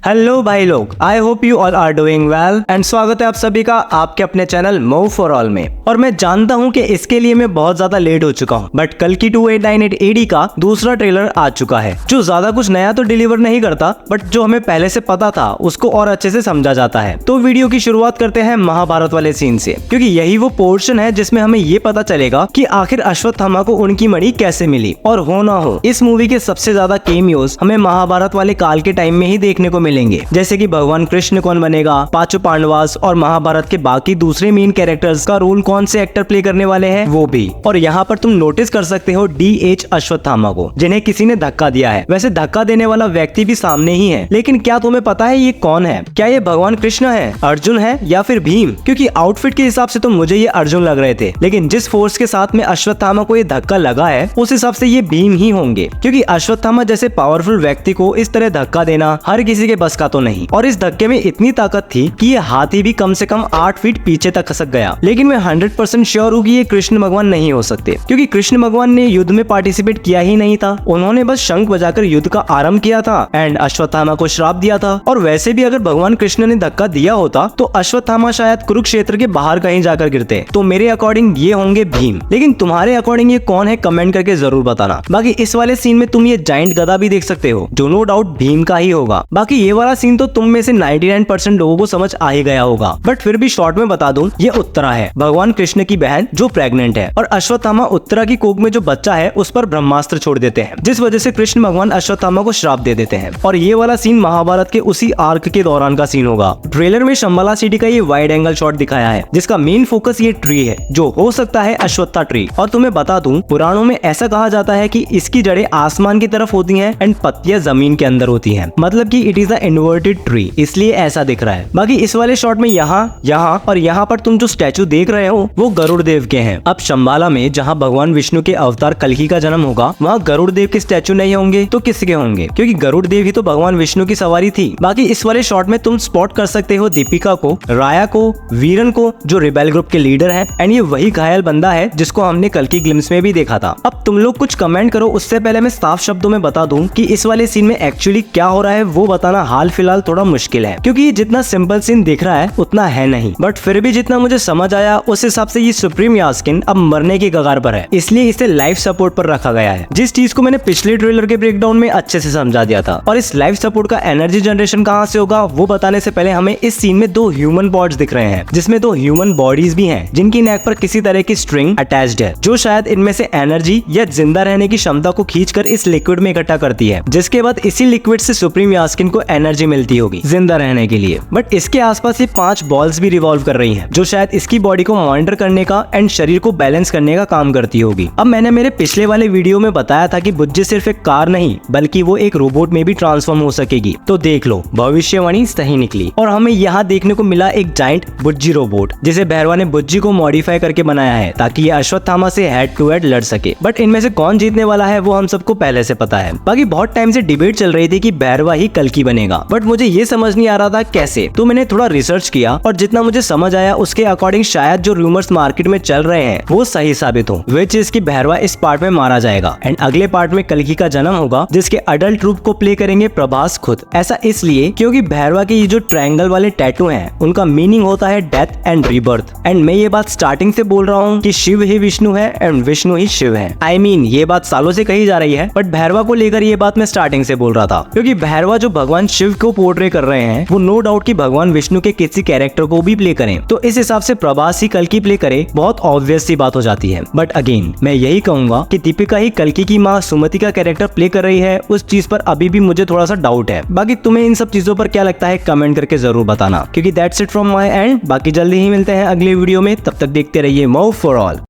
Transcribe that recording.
Hello भाई लोग, I hope you all are doing well and स्वागत है आप सभी का आपके अपने चैनल मूव फॉर ऑल में। और मैं जानता हूं कि इसके लिए मैं बहुत ज्यादा लेट हो चुका हूं, बट कल की 2898 AD का दूसरा ट्रेलर आ चुका है जो ज्यादा कुछ नया तो डिलीवर नहीं करता, बट जो हमें पहले से पता था उसको और अच्छे से समझा जाता है। तो वीडियो की शुरुआत करते हैं महाभारत वाले सीन से, क्योंकि यही वो पोर्शन है जिसमें हमें ये पता चलेगा कि आखिर अश्वत्थामा को उनकी मणि कैसे मिली। और हो ना हो, इस मूवी के सबसे ज्यादा केमियोज हमें महाभारत वाले काल के टाइम में ही देखने को मिलेंगे, जैसे कि भगवान कृष्ण कौन बनेगा, पांचों पांडवास और महाभारत के बाकी दूसरे मेन कैरेक्टर्स का रोल कौन से एक्टर प्ले करने वाले हैं वो भी। और यहाँ पर तुम नोटिस कर सकते हो DH अश्वत्थामा को, जिन्हें किसी ने धक्का दिया है। वैसे धक्का देने वाला व्यक्ति भी सामने ही है, लेकिन क्या तुम्हें पता है ये कौन है? क्या ये भगवान कृष्ण है, अर्जुन है या फिर भीम? क्योंकि आउटफिट के हिसाब से तो मुझे ये अर्जुन लग रहे थे, लेकिन जिस फोर्स के साथ में अश्वत्थामा को ये धक्का लगा है उस हिसाब से ये भीम ही होंगे, क्योंकि अश्वत्थामा जैसे पावरफुल व्यक्ति को इस तरह धक्का देना हर किसी के बस का तो नहीं। और इस धक्के में इतनी ताकत थी कि ये हाथी भी कम से कम 8 फीट पीछे तक खसक गया। लेकिन मैं 100% श्योर हूँ कि ये कृष्ण भगवान नहीं हो सकते, क्योंकि कृष्ण भगवान ने युद्ध में पार्टिसिपेट किया ही नहीं था। उन्होंने बस शंख बजाकर युद्ध का आरंभ किया था एंड अश्वत्थामा को श्राप दिया था। और वैसे भी अगर भगवान कृष्ण ने धक्का दिया होता तो अश्वत्थामा शायद कुरुक्षेत्र के बाहर कहीं जाकर गिरते। तो मेरे अकॉर्डिंग ये होंगे भीम, लेकिन तुम्हारे अकॉर्डिंग ये कौन है कमेंट करके जरूर बताना। बाकी इस वाले सीन में तुम ये जाइंट गदा भी देख सकते हो, जो नो डाउट भीम का ही होगा। बाकी ये वाला सीन तो तुम में से 99% लोगों को समझ आ ही गया होगा, बट फिर भी शॉर्ट में बता दूं, ये उत्तरा है, भगवान कृष्ण की बहन जो प्रेग्नेंट है। और अश्वत्थामा उत्तरा की कोख में जो बच्चा है उस पर ब्रह्मास्त्र छोड़ देते हैं, जिस वजह से कृष्ण भगवान अश्वत्थामा को श्राप दे देते हैं। और ये वाला सीन महाभारत के उसी आर्क के दौरान का सीन होगा। ट्रेलर में शंबाला सिटी का ये वाइड एंगल शॉट दिखाया है, जिसका मेन फोकस ये ट्री है, जो हो सकता है अश्वत्था ट्री। और तुम्हें बता दूं, पुराणों में ऐसा कहा जाता है कि इसकी जड़ें आसमान की तरफ होती हैं एंड पत्तियां जमीन के अंदर होती हैं, मतलब कि it is a inverted tree, इसलिए ऐसा दिख रहा है। बाकी इस वाले शॉट में यहाँ और यहाँ पर तुम जो स्टैचू देख रहे हो वो गरुड़ देव के हैं। अब शंबाला में जहाँ भगवान विष्णु के अवतार कल्कि का जन्म होगा, वहाँ गरुड़ देव के स्टैचू नहीं होंगे तो किसके होंगे? क्योंकि गरुड़ देव ही तो भगवान विष्णु की सवारी थी। बाकी इस वाले शॉट में तुम स्पॉट कर सकते हो दीपिका को, राया को, वीरन को, जो रिबेल ग्रुप के लीडर है, एंड ये वही घायल बंदा है जिसको हमने कल की ग्लिम्स में भी देखा था। अब तुम लोग कुछ कमेंट करो, उससे पहले मैं साफ शब्दों में बता दूं कि इस वाले सीन में एक्चुअली क्या हो रहा है वो बताना हाल फिलहाल थोड़ा मुश्किल है, क्योंकि जितना सिंपल सीन दिख रहा है उतना है नहीं। बट फिर भी जितना मुझे समझ आया उस हिसाब से ये सुप्रीम यास्किन अब मरने की कगार पर है, इसलिए इसे लाइफ सपोर्ट पर रखा गया है, जिस चीज को मैंने पिछले ट्रेलर के ब्रेकडाउन में अच्छे से समझा दिया था। और इस लाइफ सपोर्ट का एनर्जी जनरेशन कहाँ से होगा वो बताने से पहले हमें इस सीन में 2 ह्यूमन बॉडीज दिख रहे हैं, जिसमें 2 ह्यूमन बॉडीज भी हैं, जिनकी नेक पर किसी तरह की स्ट्रिंग अटैच्ड है, जो शायद इनमें से एनर्जी या जिंदा रहने की क्षमता को खींचकर इस लिक्विड में इकट्ठा करती है, जिसके बाद इसी लिक्विड से सुप्रीम यास्किन को एनर्जी मिलती होगी जिंदा रहने के लिए। बट इसके आसपास ये 5 बॉल्स भी रिवॉल्व कर रही हैं, जो शायद इसकी बॉडी को मॉनिटर करने का एंड शरीर को बैलेंस करने का काम करती होगी। अब मैंने मेरे पिछले वाले वीडियो में बताया था कि बुज्जी सिर्फ एक कार नहीं बल्कि वो एक रोबोट में भी ट्रांसफॉर्म हो सकेगी, तो देख लो, भविष्यवाणी सही निकली। और हमें यहाँ देखने को मिला एक जाइंट बुज्जी रोबोट, जिसे भैरवा ने बुज्जी को मॉडिफाई करके बनाया है ताकि ये अश्वत्थामा से हेड टू हेड लड़ सके। बट इनमें से कौन जीतने वाला है वो हम सबको पहले से पता है। बाकी बहुत टाइम से डिबेट चल रही थी कि भैरवा ही कल्कि बनेगा, बट मुझे ये समझ नहीं आ रहा था कैसे। तो मैंने थोड़ा रिसर्च किया और जितना मुझे समझ आया उसके अकॉर्डिंग शायद जो रूमर्स मार्केट में चल रहे हैं वो सही साबित हो, विच इज कि भैरवा इस पार्ट में मारा जाएगा एंड अगले पार्ट में कल्कि का जन्म होगा, जिसके अडल्ट रूप को प्ले करेंगे प्रभास खुद। ऐसा इसलिए क्योंकि भैरवा के ये जो ट्रायंगल वाले टैटू हैं उनका मीनिंग होता है डेथ एंड रीबर्थ। एंड मैं ये बात स्टार्टिंग से बोल रहा हूँ कि शिव ही विष्णु है एंड विष्णु ही शिव है। I mean, ये बात सालों से कही जा रही है, बट भैरवा को लेकर ये बात मैं स्टार्टिंग से बोल रहा था, क्योंकि भैरवा जो भगवान शिव को पोर्ट्रे कर रहे हैं वो नो डाउट कि भगवान विष्णु के किसी कैरेक्टर को भी प्ले करें, तो इस हिसाब से प्रभास ही कल्कि प्ले करे, बहुत ऑब्वियस सी बात हो जाती है। बट अगेन मैं यही कहूंगा कि दीपिका ही कल्कि की माँ सुमति का कैरेक्टर प्ले कर रही है, उस चीज पर अभी भी मुझे थोड़ा सा डाउट है। बाकी तुम्हें इन सब चीजों पर क्या लगता है कमेंट करके जरूर बताना, क्योंकि that's it from my and. बाकी जल्दी ही मिलते हैं अगले वीडियो में, तब तक देखते रहिए मूव फॉर ऑल।